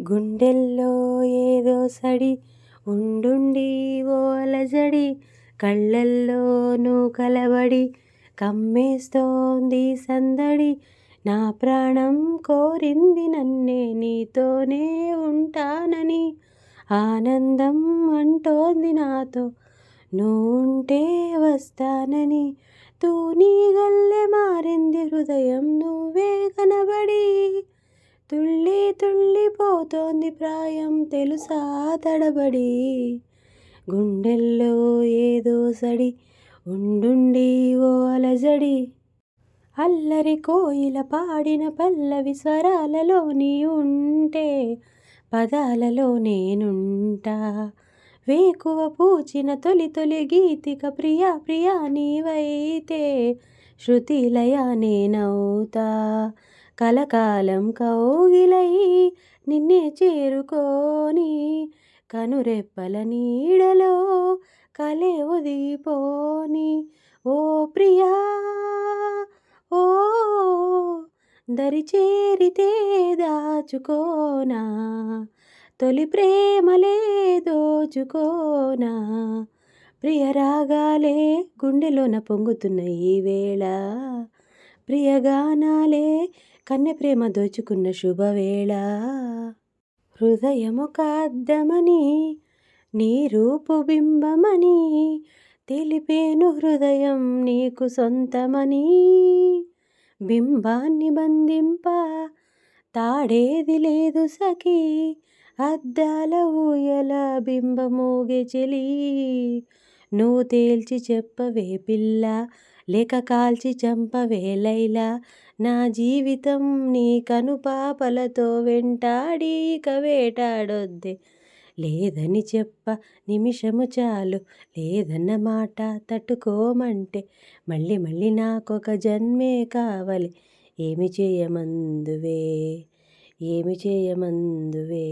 గుండెల్లో ఏదో సడి ఉండుండి ఓ అలజడి కళ్ళల్లోనూ కలబడి కమ్మేస్తోంది సందడి నా ప్రాణం కోరింది నన్నే నీతోనే ఉంటానని ఆనందం అంటోంది నాతో నువ్వుంటే వస్తానని తూనీగల్లె మారింది హృదయం నువ్వే కనబడి తుళ్ళి తుళ్ళిపోతోంది ప్రాయం తెలుసా తడబడి గుండెల్లో ఏదో సడి ఉండుండి ఓ అలజడి అల్లరి కోయిల పాడిన పల్లవి స్వరాలలో నీ ఉంటే పదాలలో నేనుంటా వేకువ పూచిన తొలి తొలి గీతిక ప్రియా ప్రియా నీవైతే శృతిలయ నేనవుతా కలకాలం కౌగిలై నిన్నే చేరుకోని కనురెప్పల నీడలో కలే ఒదిగిపోని ఓ ప్రియా ఓ దరి చేరితే దాచుకోనా తొలి ప్రేమలే దోచుకోనా ప్రియరాగాలే గుండెలోన పొంగుతున్న ఈ వేళ ప్రియగానాలే కన్నె ప్రేమ దోచుకున్న శుభవేళ హృదయము కాద్దమని నీ రూపు బింబమని తెలిపేను హృదయం నీకు సొంతమని బింబాన్ని బంధింప తాడేది లేదు సఖీ అద్దాల ఊయల బింబమోగే చెలి నువ్వు తేల్చి చెప్పవే పిల్ల లేక కాల్చి చంపవే లైలా నా జీవితం నీ కనుపాపలతో వెంటాడి ఇక వేటాడొద్దే లేదని చెప్ప నిమిషము చాలు లేదన్న మాట తట్టుకోమంటే మళ్ళీ మళ్ళీ నాకొక జన్మే కావాలి ఏమి చేయమందువే ఏమి చేయమందువే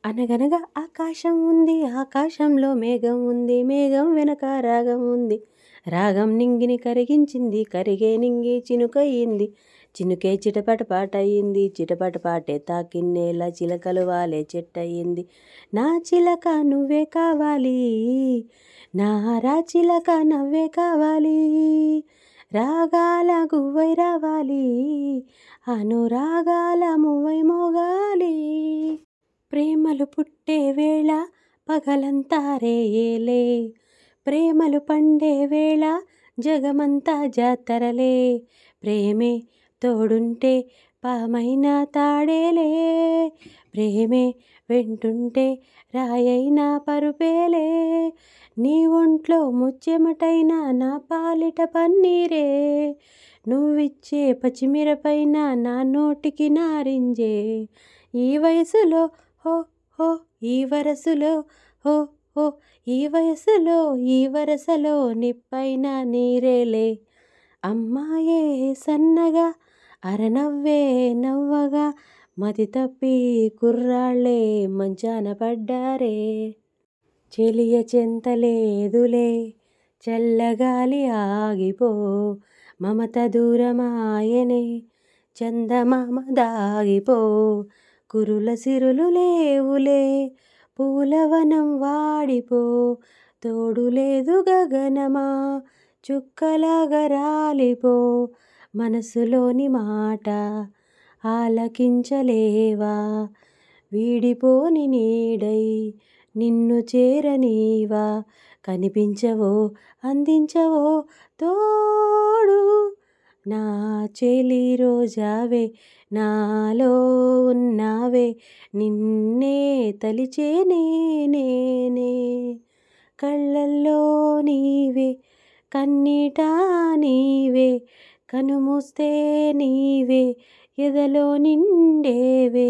అనగనగా ఆకాశం ఉంది ఆకాశంలో మేఘం ఉంది మేఘం వెనక రాగం ఉంది రాగం నింగిని కరిగించింది కరిగే నింగి చినుకయింది చినుకే చిటపట పాటయింది చిటపట పాటే తాకిన్నేల చిలకలు వాలే చెట్టయింది నా చిలక నువ్వే కావాలి నా రా చిలక నవ్వే కావాలి రాగాల గువ్వై రావాలి అనురాగాల మువ్వై మోగాలి ప్రేమలు పుట్టే వేళ పగలంతా రేయేలే ప్రేమలు పండే వేళ జగమంతా జాతరలే ప్రేమే తోడుంటే పామైన తాడేలే ప్రేమే వెంటుంటే రాయైన పరుపేలే నీ ఒంట్లో ముచ్చెమటైన నా పాలిట పన్నీరే నువ్విచ్చే పచ్చిమిరపైన నా నోటికి నారింజే ఈ వయసులో హో హో ఈ వరసులో హో హో ఈ వయసులో ఈ వరసలో నిప్పైన నీరేలే అమ్మాయే సన్నగా అరనవ్వే నవ్వగా మతి తప్పి కుర్రాళ్ళే మంచాన పడ్డారే చెలియ చెంతలేదులే చల్లగాలి ఆగిపో మమత దూరమాయనే చందమామ దాగిపో కురుల సిరులు లేవులే పూలవనం వాడిపో తోడు లేదు గగనమా చుక్కలాగా రాలిపో మనసులోని మాట ఆలకించలేవా వీడిపోని నీడై నిన్ను చేరనీవా కనిపించవో అందించవో తోడు నా చెలి రోజావే నాలో ఉన్నావే నిన్నే తలిచే నేనే కళ్ళల్లో నీవే కన్నీటా నీవే కనుమూస్తే నీవే ఎదలో నిండేవే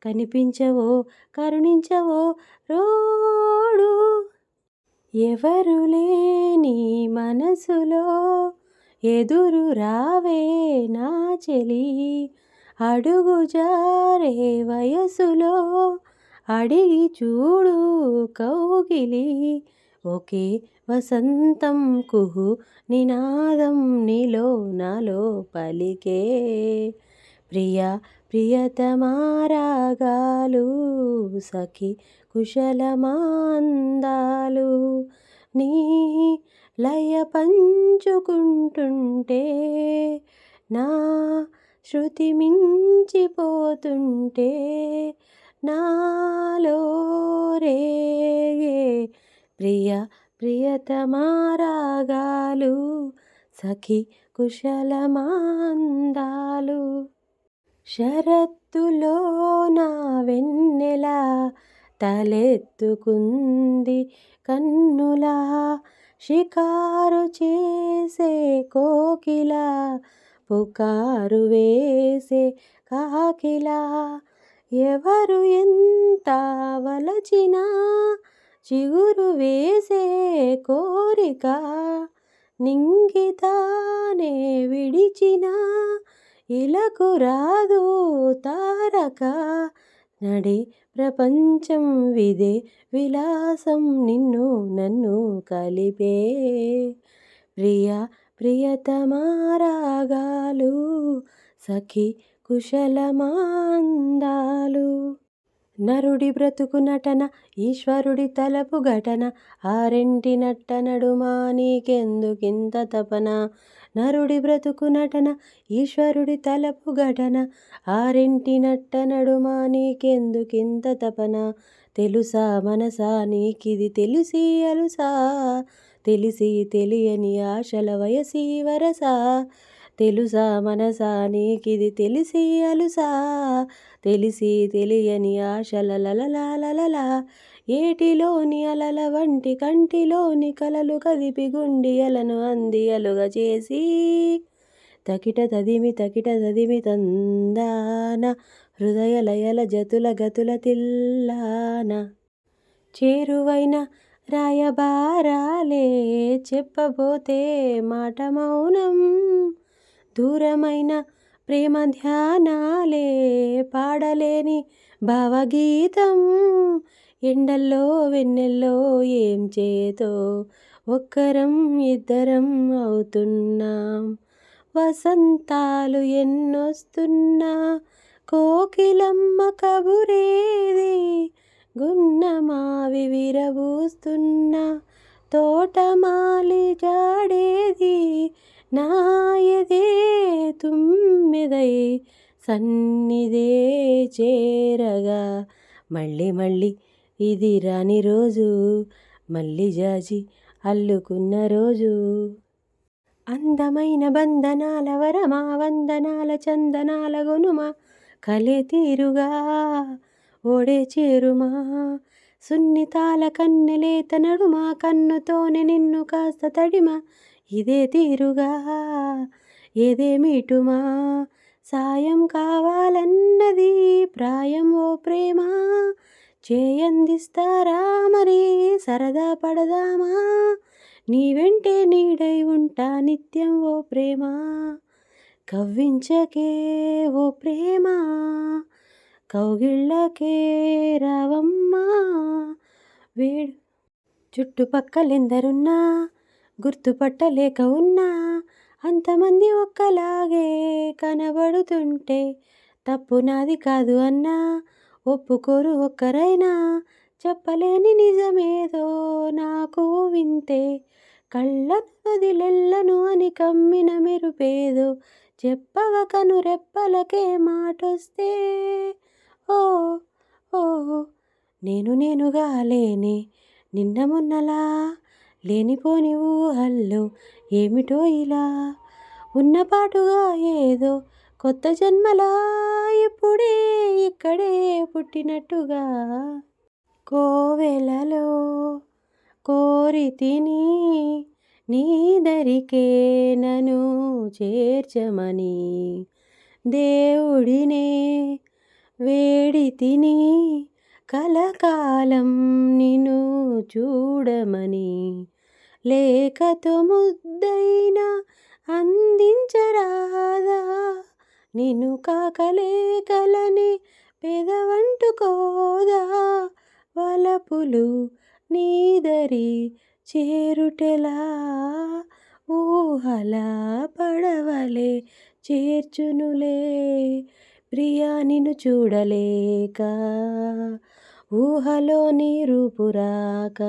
కనిపించవో కరుణించవో రోడు ఎవరు లేని మనసులో ఎదురు రావే నా చెలి అడుగు జారే వయసులో అడిగి చూడు కౌగిలి ఒకే వసంతం కుహు నినాదం నీలో నాలో పలికే ప్రియ ప్రియతమా రాగాలు సఖి కుశలమాందాలు నీ లయ పంచుకుంటుంటే నా శృతి మించిపోతుంటే నాలో రేగే ప్రియ ప్రియతమా రాగాలు సఖి కుశలమాందాలు శరత్తులో నా వెన్నెల తలెత్తుకుంది కన్నులా షికారు చేసే కోకిల పుకారు వేసే కాకిలా ఎవరు ఎంత వలచినా చిగురు వేసే కోరిక నింగితానే విడిచిన ఇలకు రాదు తారక నడి ప్రపంచం విదే విలాసం నిన్ను నన్ను కలిపే ప్రియ ప్రియతమా రాగాలు సఖి కుశలమాందాలు నరుడి బ్రతుకు నటన ఈశ్వరుడి తలపు ఘటన ఆరెంటి నట్ట నడుమా నీకెందుకింత తపన నరుడి బ్రతుకు నటన ఈశ్వరుడి తలపు ఘటన ఆరెంటి నట్ట నడుమా నీకెందుకింత తపన తెలుసా మనసా నీకిది తెలిసి అలుసా తెలిసి తెలియని ఆశల వయసి వరసా తెలుసా మనసా నీకిది తెలిసి అలుసా తెలిసి తెలియని ఆశల లలలా ఏటిలోని అలల వంటి కంటిలోని కలలు కదిపి గుండియలను అందియలుగా చేసి తకిట తదిమి తందాన హృదయ లయల జతుల గతుల తిల్లాన చేరువైన రాయబారాలే చెప్పబోతే మాట మౌనం దూరమైన ప్రేమ ధ్యానాలే పాడలేని భావగీతం ఎండల్లో వెన్నెల్లో ఏం చేతో ఒక్కరం ఇద్దరం అవుతున్నాం వసంతాలు ఎన్నొస్తున్నా కోకిలమ్మ కబురేది గున్నమావి విరబూస్తున్న తోటమాలి జాడేది నాయదే తుమ్మెదై సన్నిదే చేరగా మళ్ళీ ఇది రాని రోజు మళ్ళీ జాజి అల్లుకున్న రోజు అందమైన బంధనాల వరమా వందనాల చందనాల గొనుమ కలే తీరుగా ఓడే చేరుమా సున్నితాల కన్నెలేత నడుమా కన్నుతోనే నిన్ను కాస్త తడిమా ఇదే తీరుగా ఏదేమిటుమా సాయం కావాలన్నది ప్రాయం ఓ ప్రేమ చేయందిస్తారా మరి సరదా పడదామా నీ వెంటే నీడై ఉంటా నిత్యం ఓ ప్రేమ కవ్వించకే ఓ ప్రేమ కౌగిళ్ళకే రావమ్మా వేడు చుట్టుపక్కలెందరున్నా గుర్తుపట్టలేక ఉన్నా అంతమంది ఒక్కలాగే కనబడుతుంటే తప్పు నాది కాదు అన్నా ఒప్పుకోరు ఒక్కరైనా చెప్పలేని నిజమేదో నాకు వింతే కళ్ళను వదిలెళ్ళను అని కమ్మిన మెరుపేదో చెప్పవ కను రెప్పలకే మాటొస్తే ఓ ఓ నేనుగా లేనే నిన్న మొన్నలా లేనిపోని ఊహల్లో ఏమిటో ఇలా ఉన్నపాటుగా ఏదో కొత్త జన్మలా ఇప్పుడే ఇక్కడే పుట్టినట్టుగా కోవెలలో కోరితిని నీదరికే నన్ను చేర్చమని దేవుడినే వేడితిని కలకాలం నిన్ను చూడమని లేఖతో ముద్దైన అందించరాదా నిన్ను కాకలేకలని పెదవంటుకోదా వలపులు నీదరి చేరుటెలా ఊహల పడవలే చేర్చునులే ప్రియా నిన్ను చూడలేక ఊహలో నీ రూపురాక